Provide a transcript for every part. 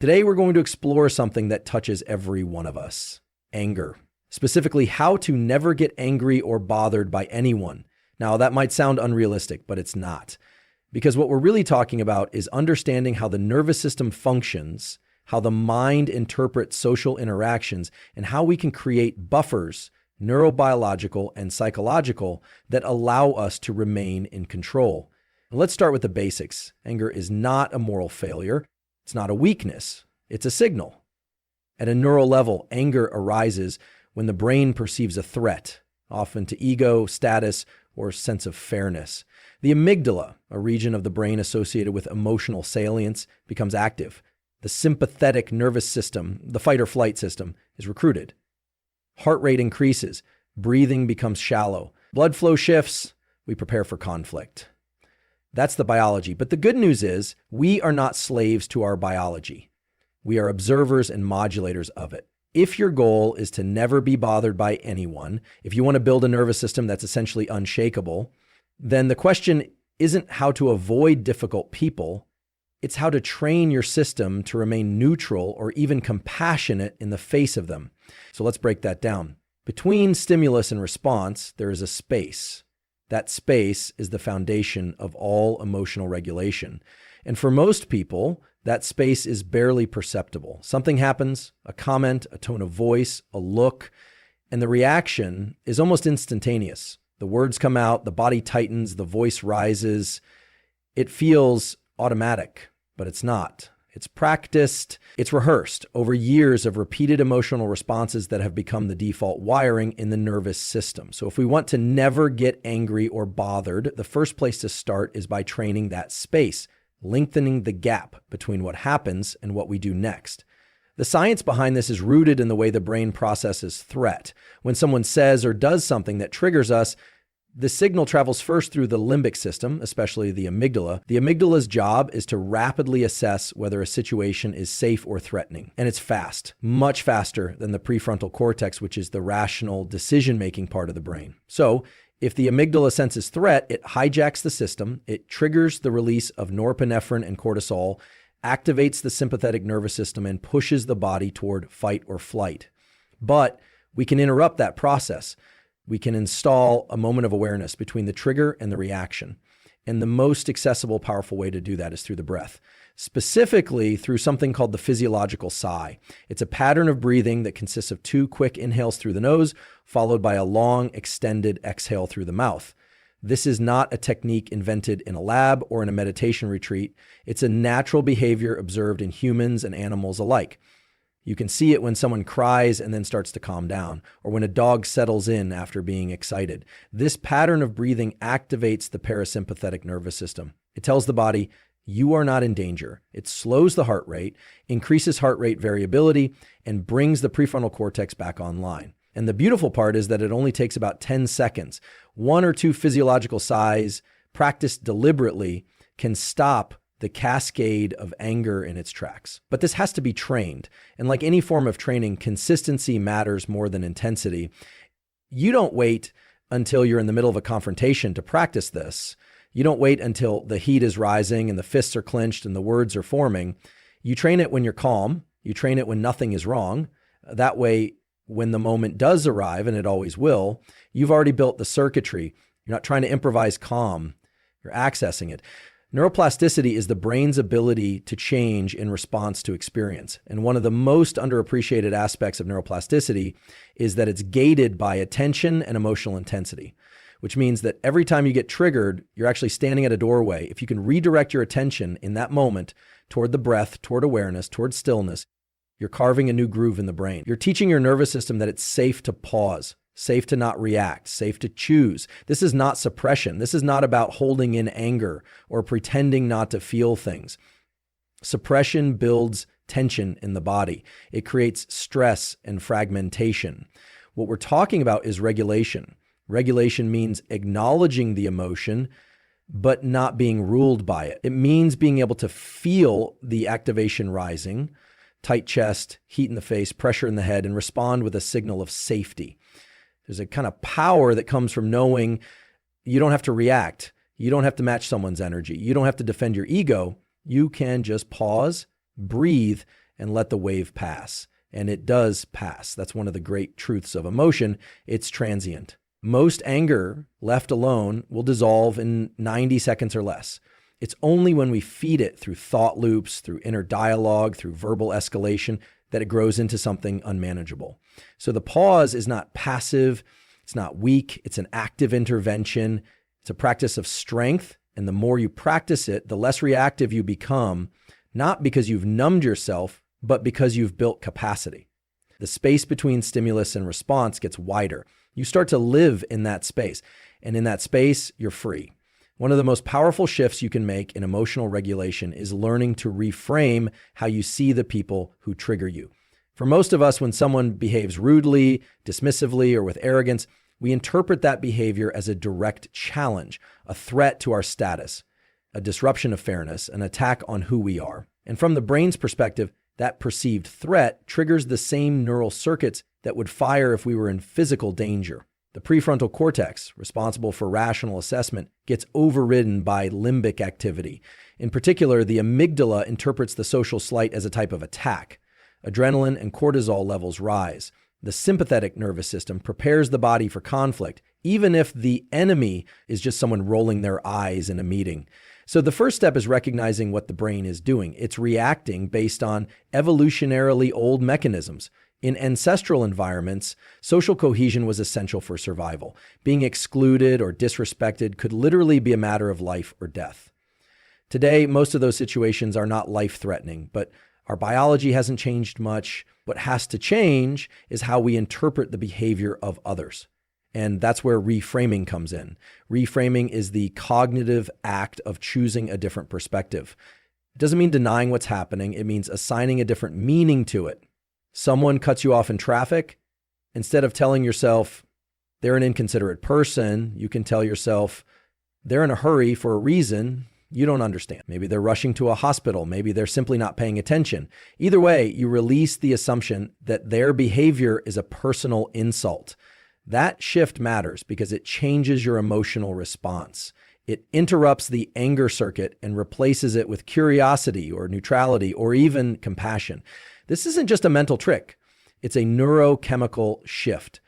Today, we're going to explore something that touches every one of us: anger. Specifically, how to never get angry or bothered by anyone. Now, that might sound unrealistic, but it's not. Because what we're really talking about is understanding how the nervous system functions, how the mind interprets social interactions, and how we can create buffers, neurobiological and psychological, that allow us to remain in control. Let's start with the basics. Anger is not a moral failure. It's not a weakness. It's a signal. At a neural level, anger arises when the brain perceives a threat, often to ego, status, or sense of fairness. The amygdala, a region of the brain associated with emotional salience, becomes active. The sympathetic nervous system, the fight or flight system, is recruited. Heart rate increases. Breathing becomes shallow. Blood flow shifts. We prepare for conflict. That's the biology. But the good news is we are not slaves to our biology. We are observers and modulators of it. If your goal is to never be bothered by anyone, if you want to build a nervous system that's essentially unshakable, then the question isn't how to avoid difficult people. It's how to train your system to remain neutral or even compassionate in the face of them. So let's break that down. Between stimulus and response, there is a space. That space is the foundation of all emotional regulation. And for most people, that space is barely perceptible. Something happens, a comment, a tone of voice, a look, and the reaction is almost instantaneous. The words come out, the body tightens, the voice rises. It feels automatic, but it's not. It's practiced, it's rehearsed over years of repeated emotional responses that have become the default wiring in the nervous system. So if we want to never get angry or bothered, the first place to start is by training that space, lengthening the gap between what happens and what we do next. The science behind this is rooted in the way the brain processes threat. When someone says or does something that triggers us, the signal travels first through the limbic system, especially the amygdala. The amygdala's job is to rapidly assess whether a situation is safe or threatening. And it's fast, much faster than the prefrontal cortex, which is the rational decision-making part of the brain. So if the amygdala senses threat, it hijacks the system, it triggers the release of norepinephrine and cortisol, activates the sympathetic nervous system, and pushes the body toward fight or flight. But we can interrupt that process. We can install a moment of awareness between the trigger and the reaction. And the most accessible, powerful way to do that is through the breath, specifically through something called the physiological sigh. It's a pattern of breathing that consists of 2 quick inhales through the nose, followed by a long, extended exhale through the mouth. This is not a technique invented in a lab or in a meditation retreat. It's a natural behavior observed in humans and animals alike. You can see it when someone cries and then starts to calm down, or when a dog settles in after being excited. This pattern of breathing activates the parasympathetic nervous system. It tells the body, you are not in danger. It slows the heart rate, increases heart rate variability, and brings the prefrontal cortex back online. And the beautiful part is that it only takes about 10 seconds. 1 or 2 physiological sighs, practiced deliberately, can stop the cascade of anger in its tracks. But this has to be trained. And like any form of training, consistency matters more than intensity. You don't wait until you're in the middle of a confrontation to practice this. You don't wait until the heat is rising and the fists are clenched and the words are forming. You train it when you're calm. You train it when nothing is wrong. That way, when the moment does arrive, and it always will, you've already built the circuitry. You're not trying to improvise calm. You're accessing it. Neuroplasticity is the brain's ability to change in response to experience. And one of the most underappreciated aspects of neuroplasticity is that it's gated by attention and emotional intensity, which means that every time you get triggered, you're actually standing at a doorway. If you can redirect your attention in that moment toward the breath, toward awareness, toward stillness, you're carving a new groove in the brain. You're teaching your nervous system that it's safe to pause, safe to not react, safe to choose. This is not suppression. This is not about holding in anger or pretending not to feel things. Suppression builds tension in the body. It creates stress and fragmentation. What we're talking about is regulation. Regulation means acknowledging the emotion, but not being ruled by it. It means being able to feel the activation rising, tight chest, heat in the face, pressure in the head, and respond with a signal of safety. There's a kind of power that comes from knowing you don't have to react. You don't have to match someone's energy. You don't have to defend your ego. You can just pause, breathe, and let the wave pass. And it does pass. That's one of the great truths of emotion. It's transient. Most anger left alone will dissolve in 90 seconds or less. It's only when we feed it through thought loops, through inner dialogue, through verbal escalation, that it grows into something unmanageable. So the pause is not passive. It's not weak. It's an active intervention. It's a practice of strength. And the more you practice it, the less reactive you become, not because you've numbed yourself, but because you've built capacity. The space between stimulus and response gets wider. You start to live in that space. And in that space, you're free. One of the most powerful shifts you can make in emotional regulation is learning to reframe how you see the people who trigger you. For most of us, when someone behaves rudely, dismissively, or with arrogance, we interpret that behavior as a direct challenge, a threat to our status, a disruption of fairness, an attack on who we are. And from the brain's perspective, that perceived threat triggers the same neural circuits that would fire if we were in physical danger. The prefrontal cortex, responsible for rational assessment, gets overridden by limbic activity. In particular, the amygdala interprets the social slight as a type of attack. Adrenaline and cortisol levels rise. The sympathetic nervous system prepares the body for conflict, even if the enemy is just someone rolling their eyes in a meeting. So the first step is recognizing what the brain is doing. It's reacting based on evolutionarily old mechanisms. In ancestral environments, social cohesion was essential for survival. Being excluded or disrespected could literally be a matter of life or death. Today, most of those situations are not life-threatening, but our biology hasn't changed much. What has to change is how we interpret the behavior of others. And that's where reframing comes in. Reframing is the cognitive act of choosing a different perspective. It doesn't mean denying what's happening. It means assigning a different meaning to it. Someone cuts you off in traffic. Instead of telling yourself they're an inconsiderate person, you can tell yourself they're in a hurry for a reason you don't understand. Maybe they're rushing to a hospital. Maybe they're simply not paying attention. Either way, you release the assumption that their behavior is a personal insult. That shift matters because it changes your emotional response. It interrupts the anger circuit and replaces it with curiosity or neutrality or even compassion. This isn't just a mental trick. It's a neurochemical shift.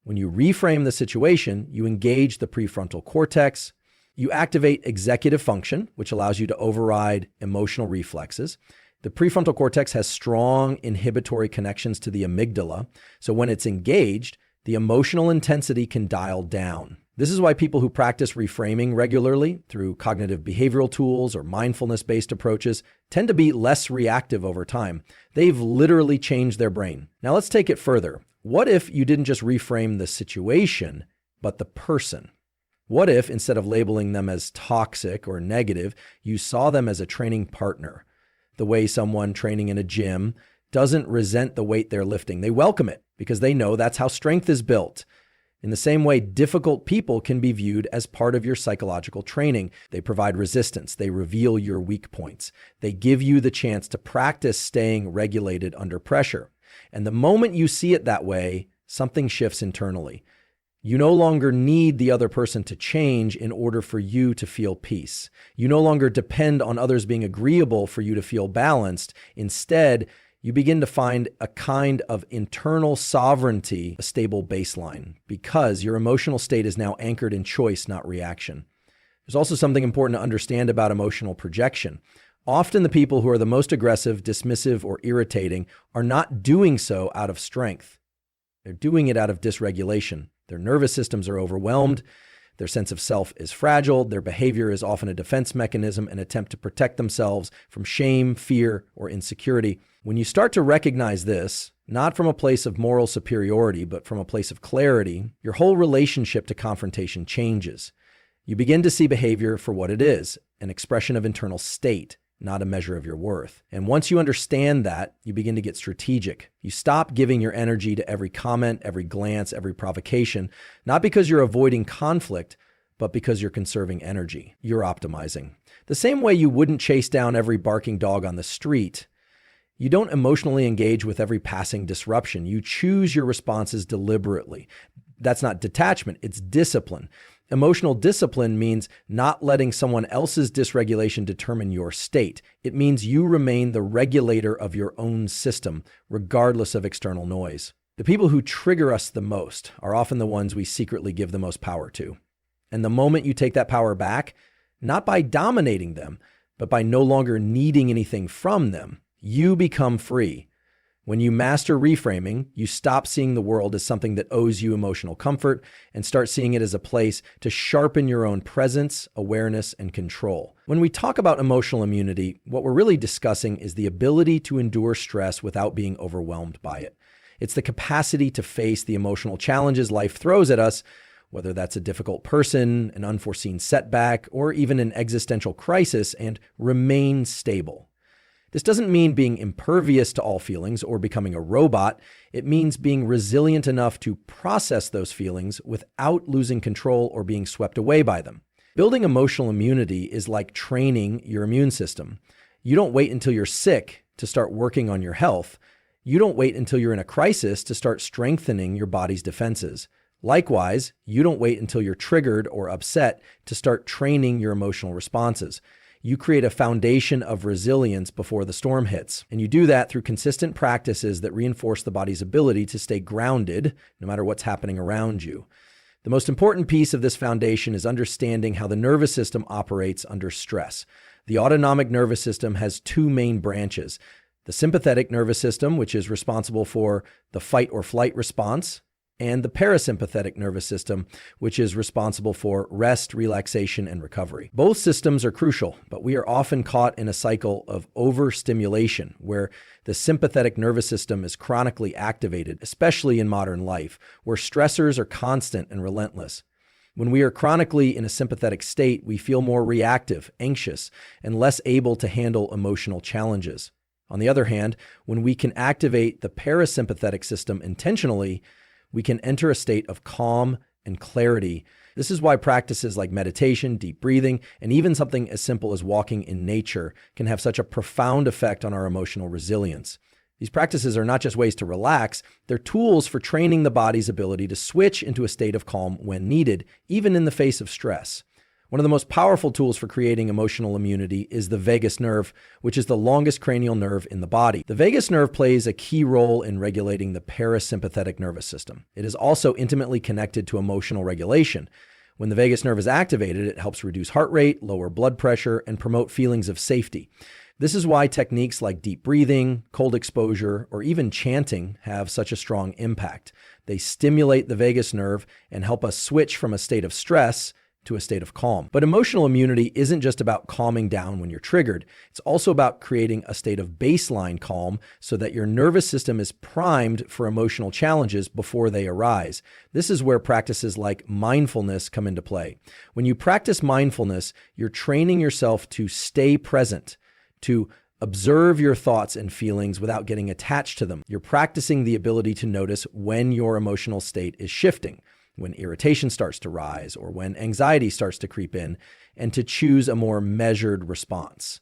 When you reframe the situation, you engage the prefrontal cortex. You activate executive function, which allows you to override emotional reflexes. The prefrontal cortex has strong inhibitory connections to the amygdala. So when it's engaged, the emotional intensity can dial down. This is why people who practice reframing regularly through cognitive behavioral tools or mindfulness-based approaches tend to be less reactive over time. They've literally changed their brain. Now let's take it further. What if you didn't just reframe the situation, but the person? What if, instead of labeling them as toxic or negative, you saw them as a training partner? The way someone training in a gym doesn't resent the weight they're lifting. They welcome it because they know that's how strength is built. In the same way, difficult people can be viewed as part of your psychological training. They provide resistance. They reveal your weak points. They give you the chance to practice staying regulated under pressure. And the moment you see it that way, something shifts internally. You no longer need the other person to change in order for you to feel peace. You no longer depend on others being agreeable for you to feel balanced. Instead, you begin to find a kind of internal sovereignty, a stable baseline, because your emotional state is now anchored in choice, not reaction. There's also something important to understand about emotional projection. Often the people who are the most aggressive, dismissive, or irritating are not doing so out of strength. They're doing it out of dysregulation. Their nervous systems are overwhelmed. Their sense of self is fragile. Their behavior is often a defense mechanism, an attempt to protect themselves from shame, fear, or insecurity. When you start to recognize this, not from a place of moral superiority, but from a place of clarity, your whole relationship to confrontation changes. You begin to see behavior for what it is, an expression of internal state, not a measure of your worth. And once you understand that, you begin to get strategic. You stop giving your energy to every comment, every glance, every provocation, not because you're avoiding conflict, but because you're conserving energy. You're optimizing. The same way you wouldn't chase down every barking dog on the street, you don't emotionally engage with every passing disruption. You choose your responses deliberately. That's not detachment, it's discipline. Emotional discipline means not letting someone else's dysregulation determine your state. It means you remain the regulator of your own system, regardless of external noise. The people who trigger us the most are often the ones we secretly give the most power to. And the moment you take that power back, not by dominating them, but by no longer needing anything from them, you become free. When you master reframing, you stop seeing the world as something that owes you emotional comfort and start seeing it as a place to sharpen your own presence, awareness, and control. When we talk about emotional immunity, what we're really discussing is the ability to endure stress without being overwhelmed by it. It's the capacity to face the emotional challenges life throws at us, whether that's a difficult person, an unforeseen setback, or even an existential crisis, and remain stable. This doesn't mean being impervious to all feelings or becoming a robot. It means being resilient enough to process those feelings without losing control or being swept away by them. Building emotional immunity is like training your immune system. You don't wait until you're sick to start working on your health. You don't wait until you're in a crisis to start strengthening your body's defenses. Likewise, you don't wait until you're triggered or upset to start training your emotional responses. You create a foundation of resilience before the storm hits. And you do that through consistent practices that reinforce the body's ability to stay grounded no matter what's happening around you. The most important piece of this foundation is understanding how the nervous system operates under stress. The autonomic nervous system has two main branches: the sympathetic nervous system, which is responsible for the fight or flight response, and the parasympathetic nervous system, which is responsible for rest, relaxation, and recovery. Both systems are crucial, but we are often caught in a cycle of overstimulation, where the sympathetic nervous system is chronically activated, especially in modern life, where stressors are constant and relentless. When we are chronically in a sympathetic state, we feel more reactive, anxious, and less able to handle emotional challenges. On the other hand, when we can activate the parasympathetic system intentionally, we can enter a state of calm and clarity. This is why practices like meditation, deep breathing, and even something as simple as walking in nature can have such a profound effect on our emotional resilience. These practices are not just ways to relax, they're tools for training the body's ability to switch into a state of calm when needed, even in the face of stress. One of the most powerful tools for creating emotional immunity is the vagus nerve, which is the longest cranial nerve in the body. The vagus nerve plays a key role in regulating the parasympathetic nervous system. It is also intimately connected to emotional regulation. When the vagus nerve is activated, it helps reduce heart rate, lower blood pressure, and promote feelings of safety. This is why techniques like deep breathing, cold exposure, or even chanting have such a strong impact. They stimulate the vagus nerve and help us switch from a state of stress to a state of calm. But emotional immunity isn't just about calming down when you're triggered. It's also about creating a state of baseline calm so that your nervous system is primed for emotional challenges before they arise. This is where practices like mindfulness come into play. When you practice mindfulness, you're training yourself to stay present, to observe your thoughts and feelings without getting attached to them. You're practicing the ability to notice when your emotional state is shifting, when irritation starts to rise, or when anxiety starts to creep in, and to choose a more measured response.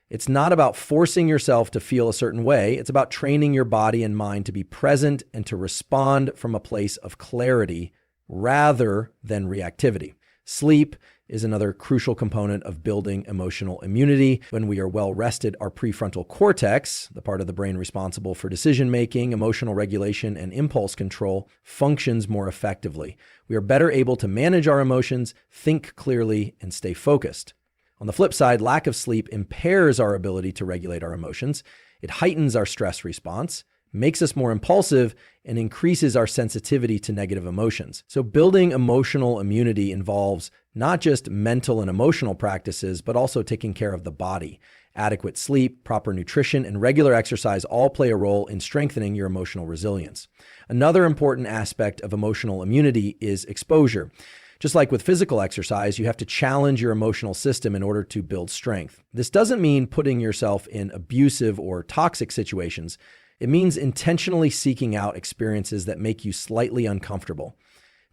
It's not about forcing yourself to feel a certain way. It's about training your body and mind to be present and to respond from a place of clarity rather than reactivity. Sleep is another crucial component of building emotional immunity. When we are well rested, our prefrontal cortex, the part of the brain responsible for decision-making, emotional regulation, and impulse control, functions more effectively. We are better able to manage our emotions, think clearly, and stay focused. On the flip side, lack of sleep impairs our ability to regulate our emotions. It heightens our stress response, makes us more impulsive, and increases our sensitivity to negative emotions. So building emotional immunity involves not just mental and emotional practices, but also taking care of the body. Adequate sleep, proper nutrition, and regular exercise all play a role in strengthening your emotional resilience. Another important aspect of emotional immunity is exposure. Just like with physical exercise, you have to challenge your emotional system in order to build strength. This doesn't mean putting yourself in abusive or toxic situations. It means intentionally seeking out experiences that make you slightly uncomfortable.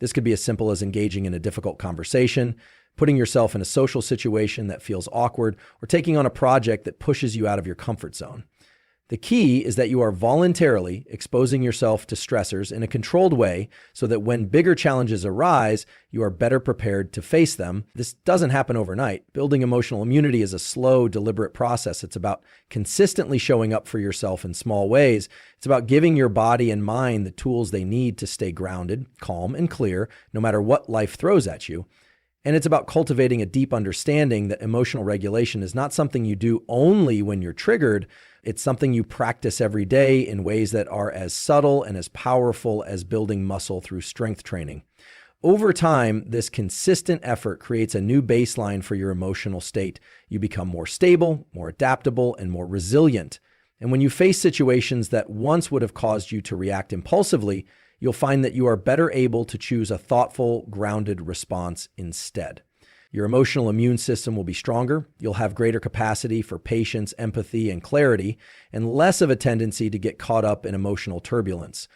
This could be as simple as engaging in a difficult conversation, putting yourself in a social situation that feels awkward, or taking on a project that pushes you out of your comfort zone. The key is that you are voluntarily exposing yourself to stressors in a controlled way so that when bigger challenges arise, you are better prepared to face them. This doesn't happen overnight. Building emotional immunity is a slow, deliberate process. It's about consistently showing up for yourself in small ways. It's about giving your body and mind the tools they need to stay grounded, calm, and clear, no matter what life throws at you. And it's about cultivating a deep understanding that emotional regulation is not something you do only when you're triggered. It's something you practice every day in ways that are as subtle and as powerful as building muscle through strength training. Over time, this consistent effort creates a new baseline for your emotional state. You become more stable, more adaptable, and more resilient. And when you face situations that once would have caused you to react impulsively, you'll find that you are better able to choose a thoughtful, grounded response instead. Your emotional immune system will be stronger. You'll have greater capacity for patience, empathy, and clarity, and less of a tendency to get caught up in emotional turbulence.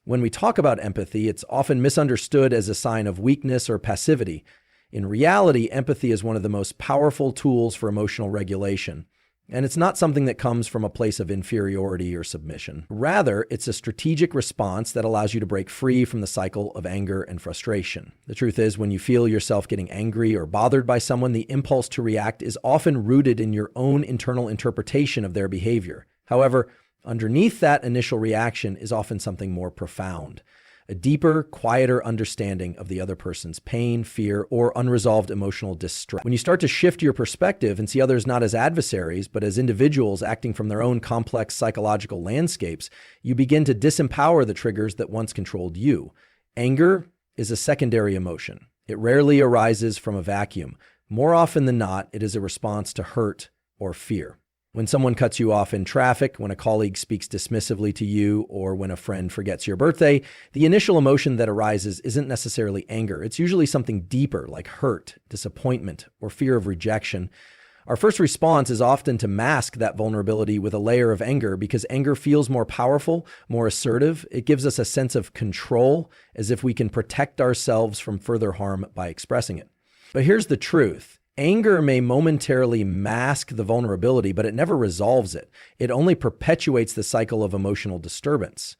When we talk about empathy, it's often misunderstood as a sign of weakness or passivity. In reality, empathy is one of the most powerful tools for emotional regulation. And it's not something that comes from a place of inferiority or submission. Rather, it's a strategic response that allows you to break free from the cycle of anger and frustration. The truth is, when you feel yourself getting angry or bothered by someone, the impulse to react is often rooted in your own internal interpretation of their behavior. However, underneath that initial reaction is often something more profound. A deeper, quieter understanding of the other person's pain, fear, or unresolved emotional distress. When you start to shift your perspective and see others not as adversaries, but as individuals acting from their own complex psychological landscapes, you begin to disempower the triggers that once controlled you. Anger is a secondary emotion. It rarely arises from a vacuum. More often than not, it is a response to hurt or fear. When someone cuts you off in traffic, when a colleague speaks dismissively to you, or when a friend forgets your birthday, the initial emotion that arises isn't necessarily anger. It's usually something deeper, like hurt, disappointment, or fear of rejection. Our first response is often to mask that vulnerability with a layer of anger because anger feels more powerful, more assertive. It gives us a sense of control, as if we can protect ourselves from further harm by expressing it. But here's the truth. Anger may momentarily mask the vulnerability, but it never resolves it. It only perpetuates the cycle of emotional disturbance.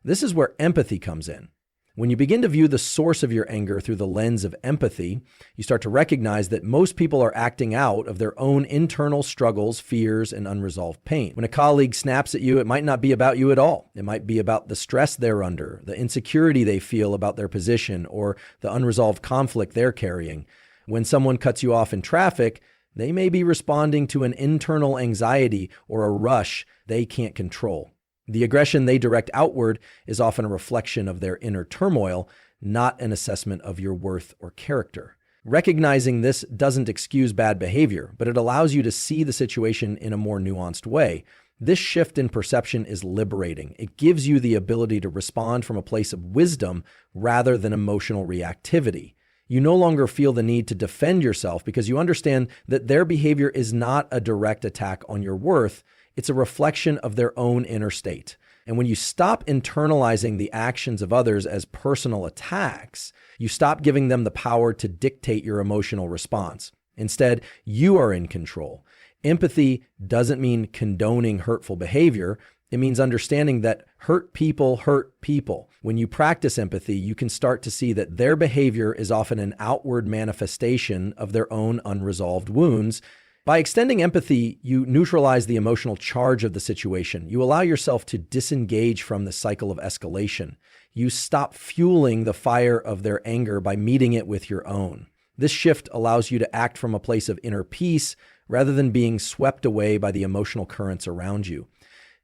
This is where empathy comes in. When you begin to view the source of your anger through the lens of empathy, you start to recognize that most people are acting out of their own internal struggles, fears, and unresolved pain. When a colleague snaps at you, it might not be about you at all. It might be about the stress they're under, the insecurity they feel about their position, or the unresolved conflict they're carrying. When someone cuts you off in traffic, they may be responding to an internal anxiety or a rush they can't control. The aggression they direct outward is often a reflection of their inner turmoil, not an assessment of your worth or character. Recognizing this doesn't excuse bad behavior, but it allows you to see the situation in a more nuanced way. This shift in perception is liberating. It gives you the ability to respond from a place of wisdom rather than emotional reactivity. You no longer feel the need to defend yourself because you understand that their behavior is not a direct attack on your worth. It's a reflection of their own inner state. And when you stop internalizing the actions of others as personal attacks, you stop giving them the power to dictate your emotional response. Instead, you are in control. Empathy doesn't mean condoning hurtful behavior. It means understanding that hurt people hurt people. When you practice empathy, you can start to see that their behavior is often an outward manifestation of their own unresolved wounds. By extending empathy, you neutralize the emotional charge of the situation. You allow yourself to disengage from the cycle of escalation. You stop fueling the fire of their anger by meeting it with your own. This shift allows you to act from a place of inner peace rather than being swept away by the emotional currents around you.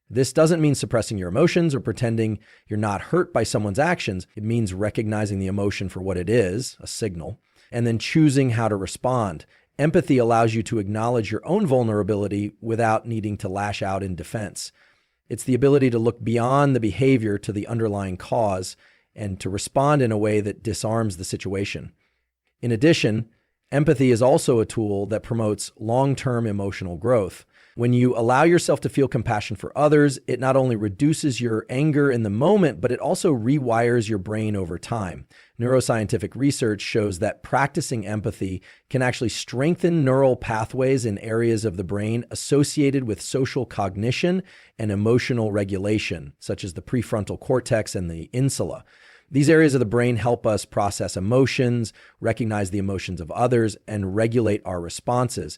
This doesn't mean suppressing your emotions or pretending you're not hurt by someone's actions. It means recognizing the emotion for what it is, a signal, and then choosing how to respond. Empathy allows you to acknowledge your own vulnerability without needing to lash out in defense. It's the ability to look beyond the behavior to the underlying cause and to respond in a way that disarms the situation. In addition, empathy is also a tool that promotes long-term emotional growth. When you allow yourself to feel compassion for others, it not only reduces your anger in the moment, but it also rewires your brain over time. Neuroscientific research shows that practicing empathy can actually strengthen neural pathways in areas of the brain associated with social cognition and emotional regulation, such as the prefrontal cortex and the insula. These areas of the brain help us process emotions, recognize the emotions of others, and regulate our responses.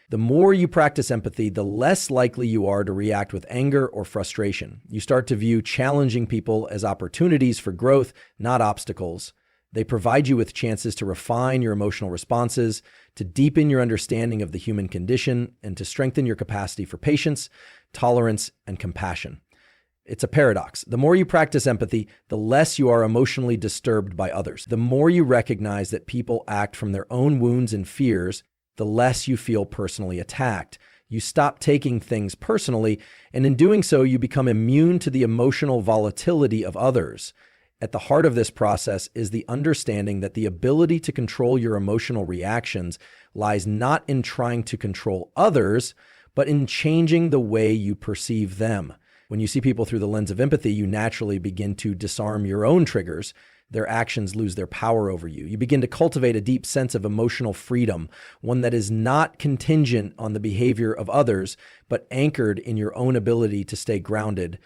The more you practice empathy, the less likely you are to react with anger or frustration. You start to view challenging people as opportunities for growth, not obstacles. They provide you with chances to refine your emotional responses, to deepen your understanding of the human condition, and to strengthen your capacity for patience, tolerance, and compassion. It's a paradox. The more you practice empathy, the less you are emotionally disturbed by others. The more you recognize that people act from their own wounds and fears, the less you feel personally attacked. You stop taking things personally, and in doing so, you become immune to the emotional volatility of others. At the heart of this process is the understanding that the ability to control your emotional reactions lies not in trying to control others, but in changing the way you perceive them. When you see people through the lens of empathy, you naturally begin to disarm your own triggers. Their actions lose their power over you. You begin to cultivate a deep sense of emotional freedom, one that is not contingent on the behavior of others, but anchored in your own ability to stay grounded,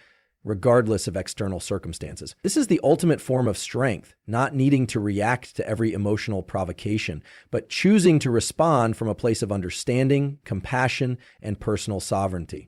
regardless of external circumstances. This is the ultimate form of strength, not needing to react to every emotional provocation, but choosing to respond from a place of understanding, compassion, and personal sovereignty.